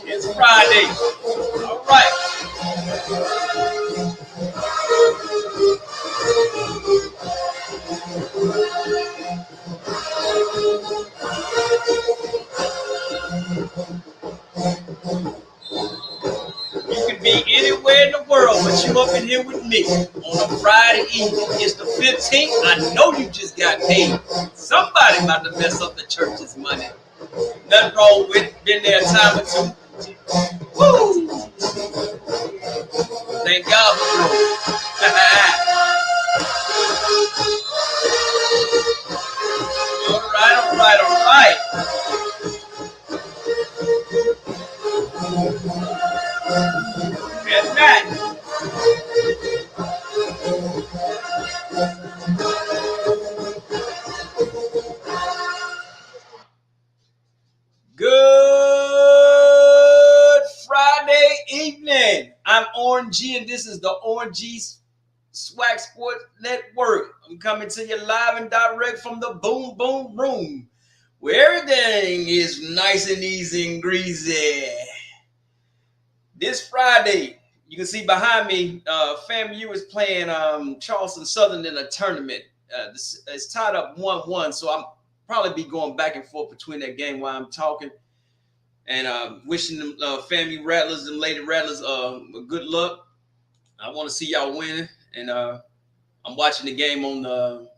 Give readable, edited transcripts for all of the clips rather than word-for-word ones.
It's Friday. All right. You can be anywhere in the world, but you up in here with me on a Friday evening. It's the 15th. I know you just got paid. Somebody about to mess up the church's money. Nothing wrong with it. Been there a time or two. Woo! Thank God for growth. All right, all right, all right. And that. Good Friday evening. I'm Orange G, and this is the Orange G Swac Sports Network. I'm coming to you live and direct from the Boom Boom Room, where everything is nice and easy and greasy. This Friday, you can see behind me, FAMU is playing Charleston Southern in a tournament. It's tied up 1-1, so I'm probably be going back and forth between that game while I'm talking. And wishing them FAMU Rattlers and Lady Rattlers good luck. I want to see y'all winning. And I'm watching the game on the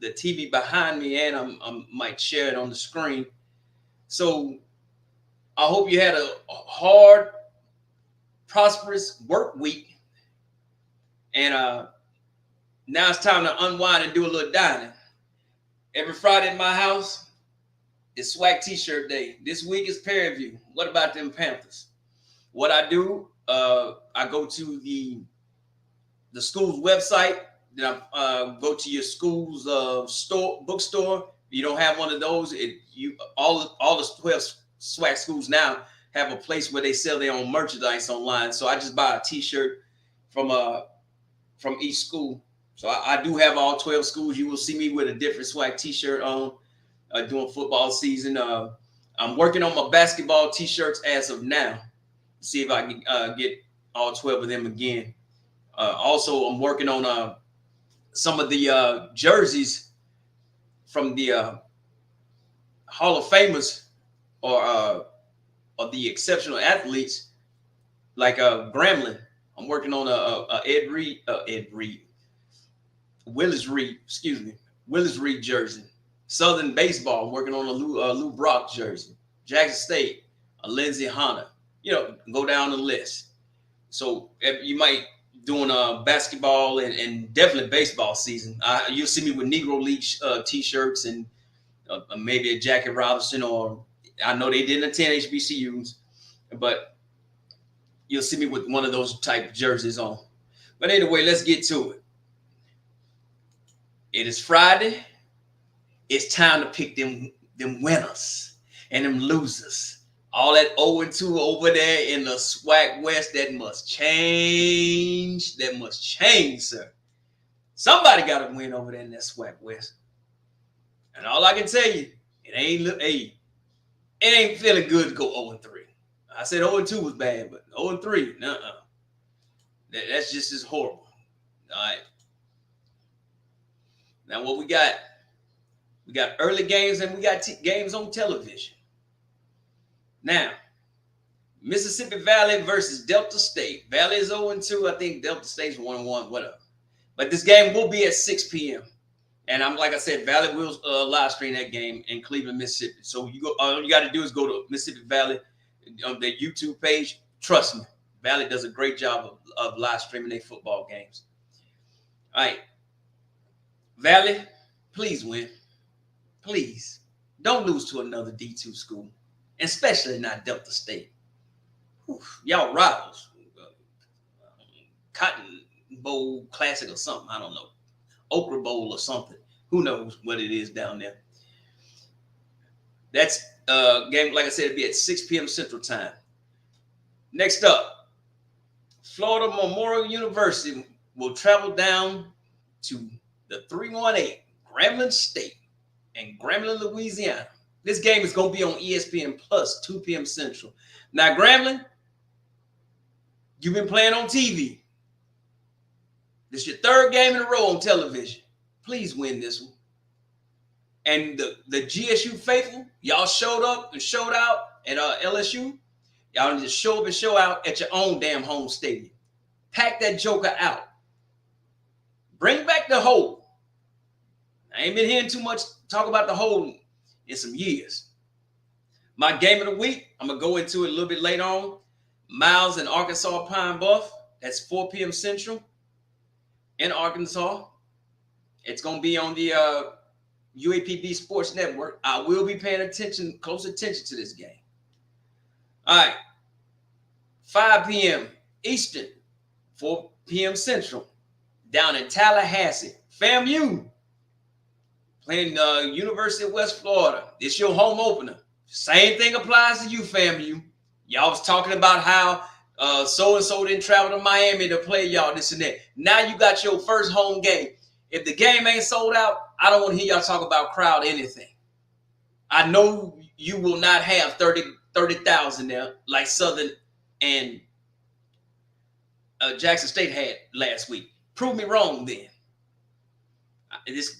TV behind me, and I might share it on the screen. So I hope you had a hard, prosperous work week. And now it's time to unwind and do a little dining. Every Friday in my house, it's Swac T-shirt day. This week is Perry View. What about them Panthers? What I do, I go to the school's website. Then I go to your school's bookstore. If you don't have one of those, all the 12 Swac schools now have a place where they sell their own merchandise online. So I just buy a T-shirt from each school. So I do have all 12 schools. You will see me with a different Swac T-shirt on during football season. I'm working on my basketball T-shirts as of now. See if I can get all 12 of them again. Also, I'm working on some of the jerseys from the Hall of Famers or the exceptional athletes like Gremlin. I'm working on Willis Reed jersey. Southern baseball, I'm working on a Lou Brock jersey. Jackson State, a Lindsey Hunter. Go down the list. So if you might doing basketball and definitely baseball season, you'll see me with Negro League T-shirts and maybe a Jackie Robinson, or I know they didn't attend HBCUs, but you'll see me with one of those type of jerseys on. But anyway, let's get to it. It is Friday. It's time to pick them winners and them losers. All that 0-2 over there in the Swac West, that must change. That must change, sir. Somebody got to win over there in that Swac West. And all I can tell you, it ain't feeling good to go 0-3. I said 0-2 was bad, but 0-3, that's just as horrible. All right. Now what we got? We got early games and we got games on television. Now, Mississippi Valley versus Delta State. Valley is 0-2. I think Delta State's 1-1, whatever. But this game will be at 6 p.m. And like I said, Valley will live stream that game in Cleveland, Mississippi. So all you got to do is go to Mississippi Valley on their YouTube page. Trust me, Valley does a great job of live streaming their football games. All right. Valley, please win. Please. Don't lose to another D2 school, especially not Delta State. Whew, y'all rivals. Cotton Bowl Classic or something. I don't know. Okra Bowl or something. Who knows what it is down there. That's game, like I said, it'll be at 6 p.m. Central Time. Next up, Florida Memorial University will travel down to the 318 Grambling State in Grambling, Louisiana This game is going to be on ESPN Plus, 2 p.m. Central. Now, Grambling, you've been playing on TV. This is your third game in a row on television. Please win this one. And the GSU faithful, y'all showed up and showed out at LSU. Y'all need to show up and show out at your own damn home stadium. Pack that joker out. Bring back the hole. I ain't been hearing too much talk about the hole in some years. My game of the week, I'm going to go into it a little bit later on. Miles in Arkansas Pine Bluff. That's 4 p.m. Central in Arkansas. It's going to be on the UAPB Sports Network. I will be paying close attention to this game. All right. 5 p.m. Eastern, 4 p.m. Central, down in Tallahassee. FAMU playing University of West Florida. It's your home opener. Same thing applies to you, FAMU. Y'all was talking about how so-and-so didn't travel to Miami to play y'all this and that. Now you got your first home game. If the game ain't sold out, I don't want to hear y'all talk about crowd anything. I know you will not have 30,000 there like Southern and Jackson State had last week. Prove me wrong then.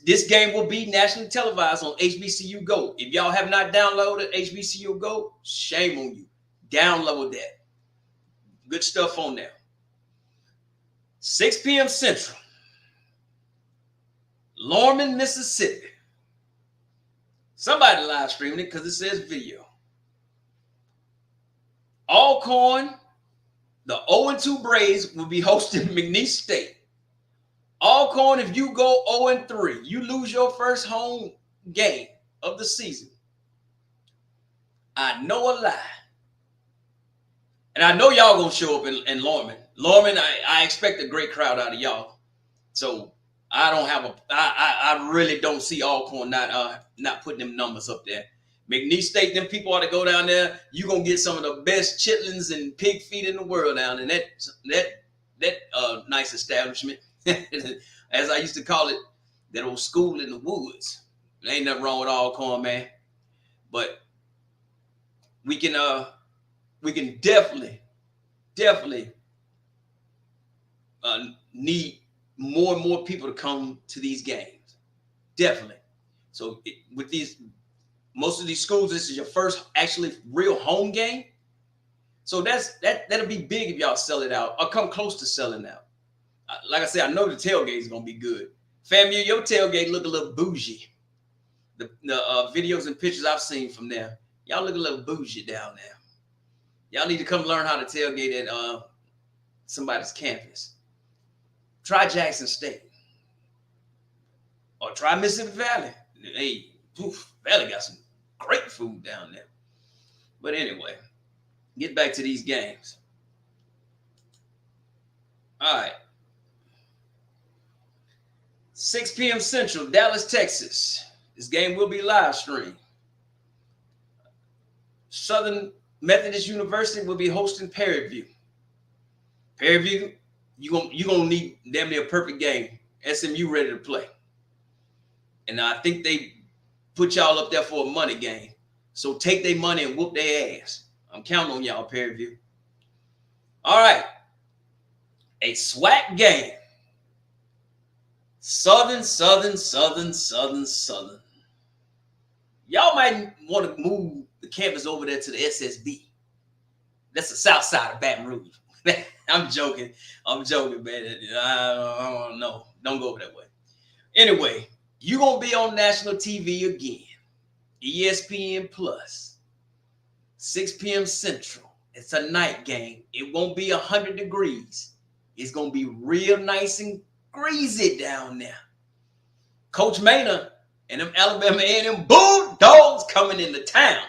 This game will be nationally televised on HBCU Go. If y'all have not downloaded HBCU Go, shame on you. Download that. Good stuff on there. 6 p.m. Central. Lorman, Mississippi. Somebody live streaming it because it says video. Alcorn, the 0-2 Braves will be hosting McNeese State. Alcorn, if you go 0-3, you lose your first home game of the season. I know a lie. And I know y'all going to show up in Lorman. Lorman, I expect a great crowd out of y'all. So I don't have I really don't see Alcorn not putting them numbers up there. McNeese State, them people ought to go down there. You're going to get some of the best chitlins and pig feet in the world down in that nice establishment. As I used to call it, that old school in the woods. There ain't nothing wrong with Alcorn, man. But we can definitely need more and more people to come to these games. Definitely. So with most of these schools, this is your first actually real home game. So that'll be big if y'all sell it out or come close to selling out. Like I said, I know the tailgate is gonna be good. FAMU, your tailgate look a little bougie. The videos and pictures I've seen from there, y'all look a little bougie down there. Y'all need to come learn how to tailgate at somebody's campus. Try Jackson State. Or try Mississippi Valley. Hey, Valley got some great food down there. But anyway, get back to these games. All right. 6 p.m. Central, Dallas, Texas. This game will be live streamed. Southern Methodist University will be hosting Prairie View. Prairie View, you're gonna need damn near a perfect game. SMU ready to play. And I think they put y'all up there for a money game. So take their money and whoop their ass. I'm counting on y'all, Prairie View. All right. A SWAC game. Southern. Y'all might want to move the campus over there to the SSB. That's the south side of Baton Rouge. I'm joking, man. I don't know. Don't go over that way. Anyway, you're going to be on national TV again. ESPN Plus. 6 p.m. Central. It's a night game. It won't be 100 degrees. It's going to be real nice and greasy down there. Coach Maynard and them Alabama A&M Bulldogs coming into town.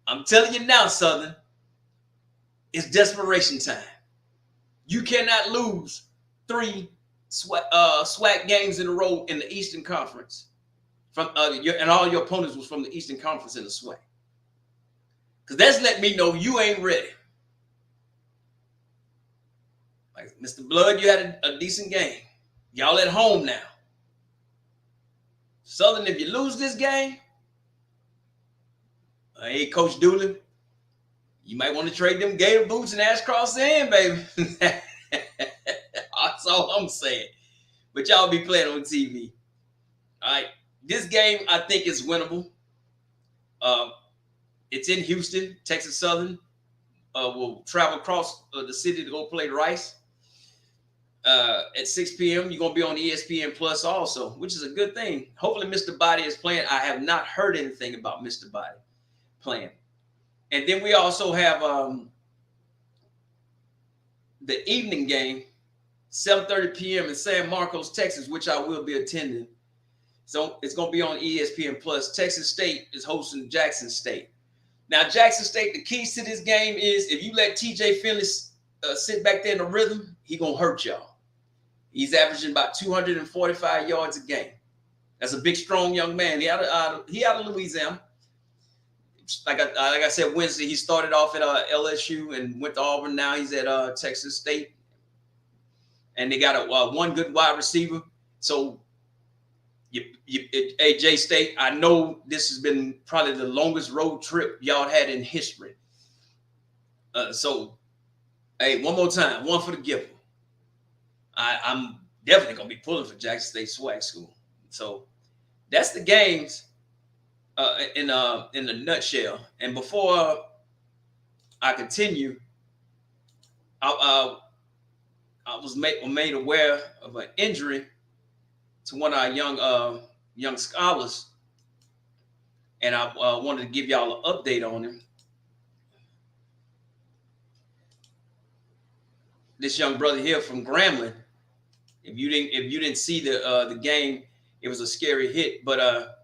I'm telling you now, Southern, it's desperation time. You cannot lose 3 SWAC games in a row in the Eastern Conference. And all your opponents was from the Eastern Conference in the SWAC. Because that's letting me know you ain't ready. Like Mr. Blood, you had a decent game. Y'all at home now. Southern, if you lose this game, Hey, Coach Doolin, you might want to trade them Gator boots and Ash Cross in, baby. That's all I'm saying. But y'all be playing on TV. All right. This game, I think, is winnable. Uh, it's in Houston. Texas Southern will travel across the city to go play Rice. At 6 p.m. You're going to be on ESPN Plus also, which is a good thing. Hopefully, Mr. Body is playing. I have not heard anything about Mr. Body playing. And then we also have the evening game, 7:30 p.m. in San Marcos, Texas, which I will be attending. So it's going to be on ESPN Plus. Texas State is hosting Jackson State. Now, Jackson State, the keys to this game is if you let TJ Finley sit back there in the rhythm, he going to hurt y'all. He's averaging about 245 yards a game. That's a big, strong young man. He out of Louisiana. Like I said, Wednesday, he started off at LSU and went to Auburn. Now he's at Texas State. And they got a one good wide receiver. So, J State, I know this has been probably the longest road trip y'all had in history. So, hey, one more time, one for the giver. I'm definitely going to be pulling for Jackson State Swac School. So, that's the games in a nutshell. And before I continue, I was made aware of an injury to one of our young scholars, and I wanted to give y'all an update on him. This young brother here from Grambling. If you didn't see the game, it was a scary hit. But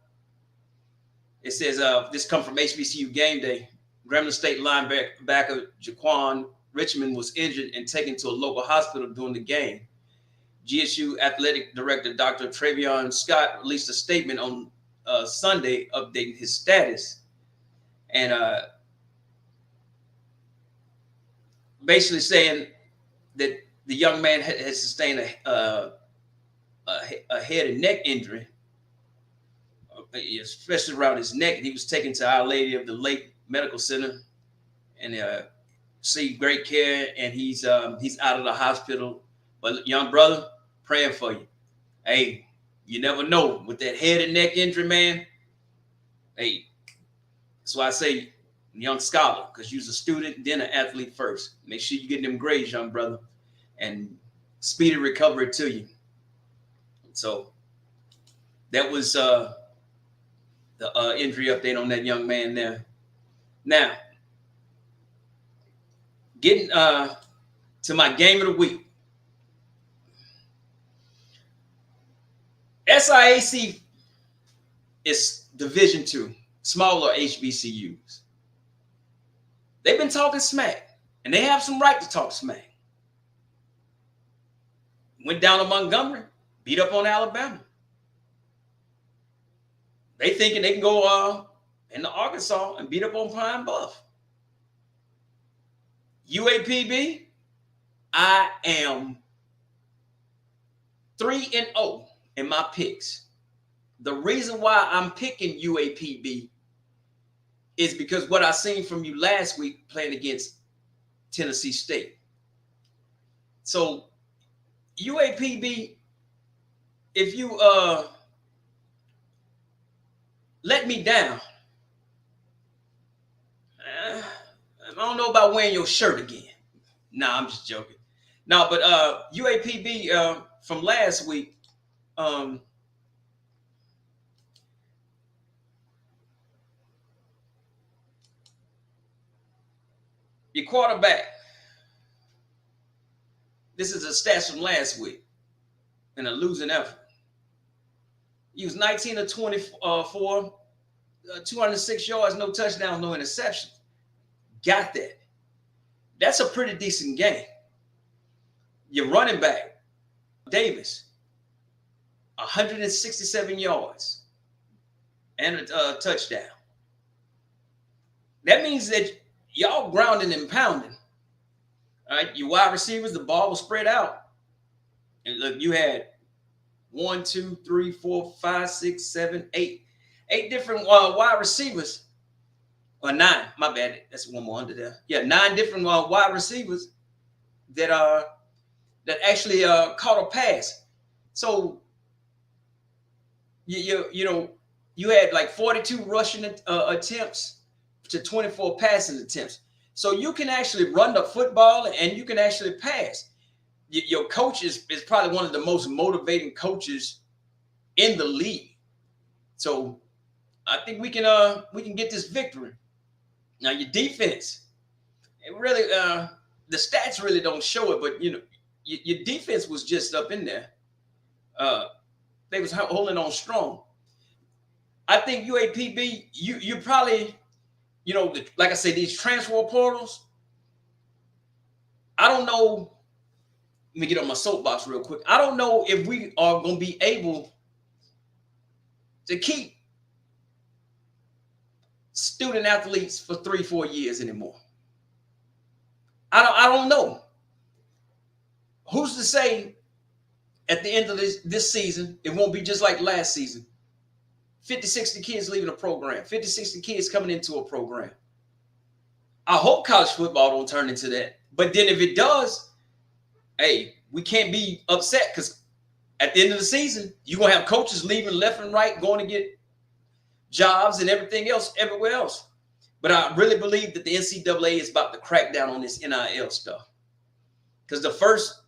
it says this come from HBCU Game Day. Grambling State linebacker Jaquan Richmond was injured and taken to a local hospital during the game. GSU Athletic Director Dr. Travion Scott released a statement on Sunday updating his status, and basically saying that the young man has sustained a head and neck injury, especially around his neck. And he was taken to Our Lady of the Lake Medical Center and received great care. And he's out of the hospital. But young brother, praying for you. Hey, you never know with that head and neck injury, man. Hey, that's why I say young scholar, because you're a student, then an athlete first. Make sure you get them grades, young brother, and speedy recovery to you. So that was the injury update on that young man there. Now, getting to my game of the week. SIAC is Division II, smaller HBCUs. They've been talking smack, and they have some right to talk smack. Went down to Montgomery, beat up on Alabama. They thinking they can go into Arkansas and beat up on Pine Bluff. UAPB, I am 3-0 in my picks. The reason why I'm picking UAPB is because what I seen from you last week playing against Tennessee State. So UAPB, if you let me down, I don't know about wearing your shirt again. Nah, I'm just joking. No, but UAPB from last week, your quarterback. This is a stats from last week in a losing effort. He was 19 of 24, 206 yards, no touchdowns, no interceptions. Got that. That's a pretty decent game. Your running back, Davis, 167 yards and a touchdown. That means that y'all grounding and pounding. All right, your wide receivers, the ball was spread out. And look, you had 1, 2, 3, 4, 5, 6, 7, 8 different wide receivers or nine. My bad. That's one more under there. Yeah, 9 different wide receivers that that actually caught a pass. So you know you had like 42 rushing attempts to 24 passing attempts. So you can actually run the football and you can actually pass. Your coach is probably one of the most motivating coaches in the league. So I think we can get this victory. Now your defense, it really the stats really don't show it, but you know your defense was just up in there. Uh, they was holding on strong. I think UAPB, you probably, you know, like I said, these transfer portals. I don't know. Let me get on my soapbox real quick. I don't know if we are going to be able to keep student athletes for 3-4 years anymore. I don't know. Who's to say at the end of this season it won't be just like last season? 50, 60 kids leaving a program, 50, 60 kids coming into a program. I hope college football don't turn into that. But then if it does, hey, we can't be upset because at the end of the season, you're going to have coaches leaving left and right, going to get jobs and everything else everywhere else. But I really believe that the NCAA is about to crack down on this NIL stuff. Because the first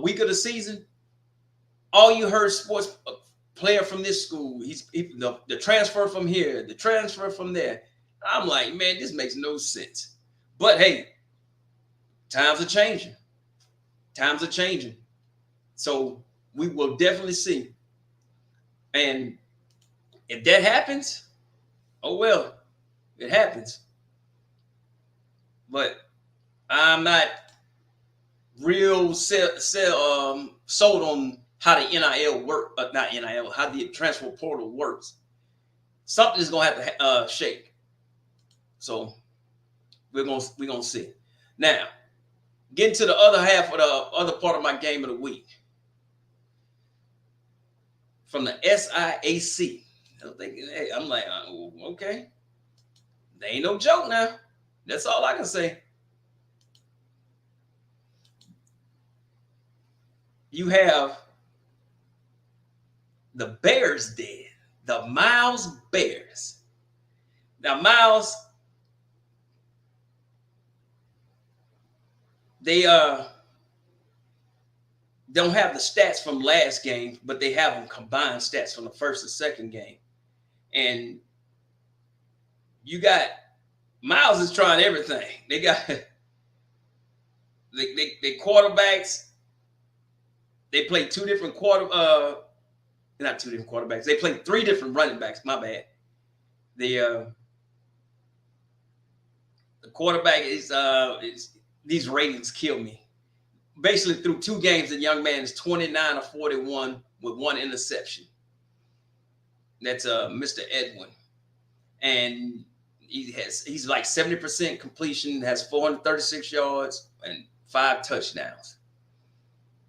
week of the season, all you heard sports player from this school, the transfer from here, the transfer from there. I'm like, man, this makes no sense. But hey, times are changing. Times are changing. So we will definitely see. And if that happens, oh well, it happens. But I'm not real sold on how the NIL work, not NIL, how the transfer portal works. Something is gonna have to shake. So we're gonna see. Now, getting to the other half of the other part of my game of the week from the SIAC. I'm thinking, hey, I'm like, okay, they ain't no joke now. That's all I can say. You have the Bears dead, the Miles Bears. Now, Miles, they don't have the stats from last game, but they have them combined stats from the first and second game. And you got Miles is trying everything. They got they quarterbacks. They play two different not two different quarterbacks. They play 3 different running backs. My bad. The quarterback is these ratings kill me. Basically, through 2 games, the young man is 29 of 41 with 1 interception. That's Mr. Edwin, and he's like 70% completion, has 436 yards and 5 touchdowns.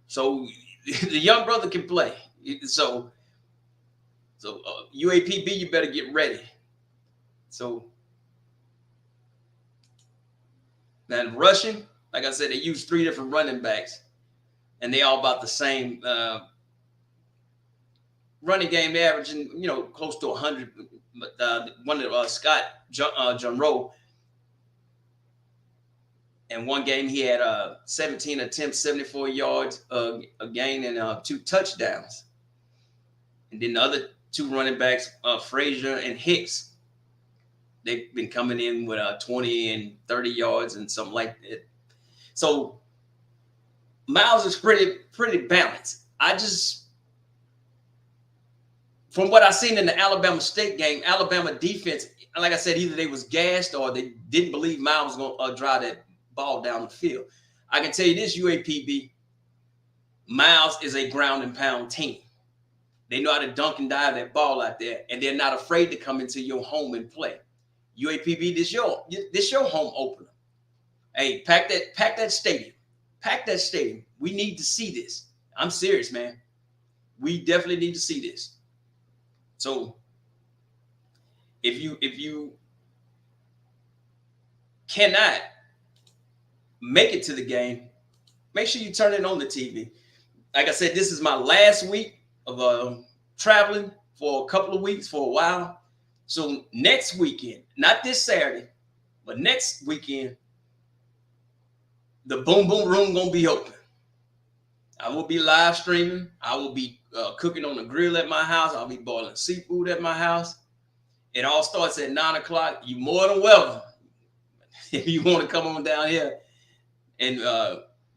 So the young brother can play. So UAPB, you better get ready. So now rushing, like I said, they use 3 different running backs, and they all about the same running game. They're averaging, you know, close to 100. But one of Scott John Rowe, in one game he had 17 attempts, 74 yards a game, and 2 touchdowns. And then the other 2 running backs, Frazier and Hicks, they've been coming in with 20 and 30 yards and something like that. So Miles is pretty balanced. I just, from what I seen in the Alabama State game, Alabama defense, like I said, either they was gassed or they didn't believe Miles was going to drive that ball down the field. I can tell you this, UAPB, Miles is a ground and pound team. They know how to dunk and dive that ball out there, and they're not afraid to come into your home and play. UAPB, this your home opener. Hey, pack that stadium. Pack that stadium. We need to see this. I'm serious, man. We definitely need to see this. So if you cannot make it to the game, make sure you turn it on the TV. Like I said, this is my last week of traveling for a couple of weeks, for a while. So next weekend, not this Saturday, but next weekend, the Boom Boom Room gonna be open. I will be live streaming. I will be cooking on the grill at my house. I'll be boiling seafood at my house. It all starts at 9 o'clock. You more than welcome. If you want to come on down here and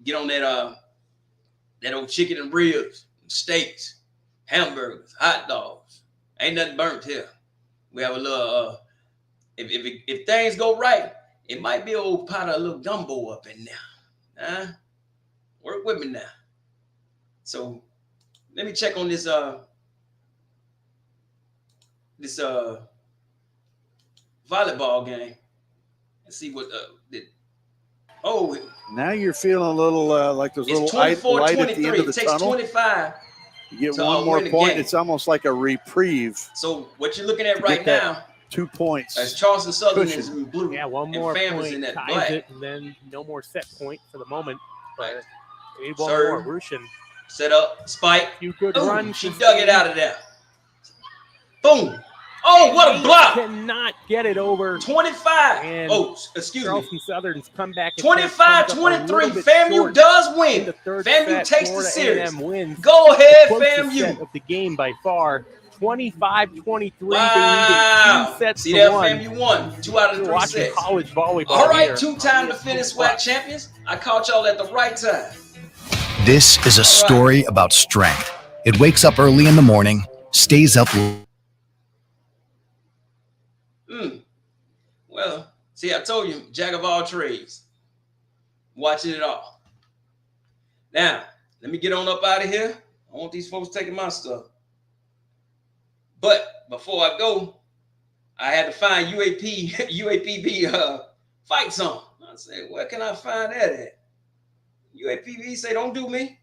get on that old chicken and ribs, steaks, hamburgers, hot dogs. Ain't nothing burnt here. We have a little, if things go right, it might be an old pot of a little gumbo up in there. Work with me now. So let me check on this volleyball game and see what now you're feeling a little like there's a little light at the end of the it takes tunnel. 25. You get one more point. It's almost like a reprieve. So what you're looking at right now, 2 points. As Charleston Southern is in blue. Yeah, one more point in that ties black. it, and then no more set point for the moment. But we need one Serve. more. Rushin. Set up, spike. You good Ooh, run. she dug it out of there. Boom. Oh, what a block. Cannot get it over. 25. And excuse Charleston me. Southern's comeback. 25-23. FAMU does win. FAMU takes the series. Wins. Go ahead, the FAMU. Of the game by far. 25-23. Wow. Two sets See to that, one. FAMU won 2 out of 3 Watching sets. college volleyball. All right, here. 2-time defending Swac champions. I caught y'all at the right time. This is a story about strength. It wakes up early in the morning, stays up. Well, see, I told you, jack of all trades. Watching it all. Now, let me get on up out of here. I want these folks taking my stuff. But before I go, I had to find UAPB fight song. I said, where can I find that at? UAPB say, don't do me.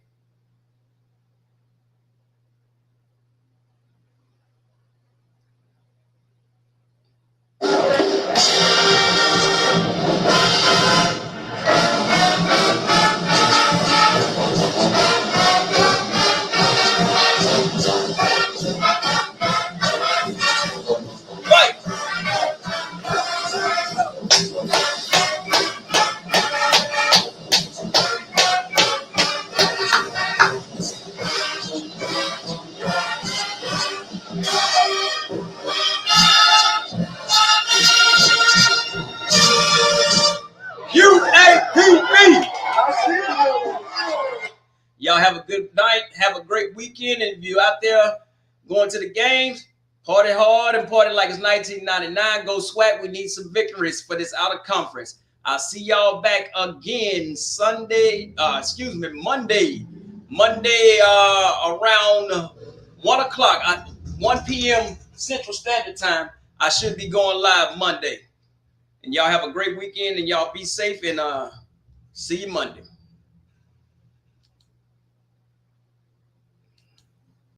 Y'all have a good night. Have a great weekend. And if you're out there going to the games, party hard and party like it's 1999. Go Swac. We need some victories for this out of conference. I'll see y'all back again Monday. Monday around 1 o'clock, 1 p.m. Central Standard Time. I should be going live Monday. And y'all have a great weekend and y'all be safe and see you Monday.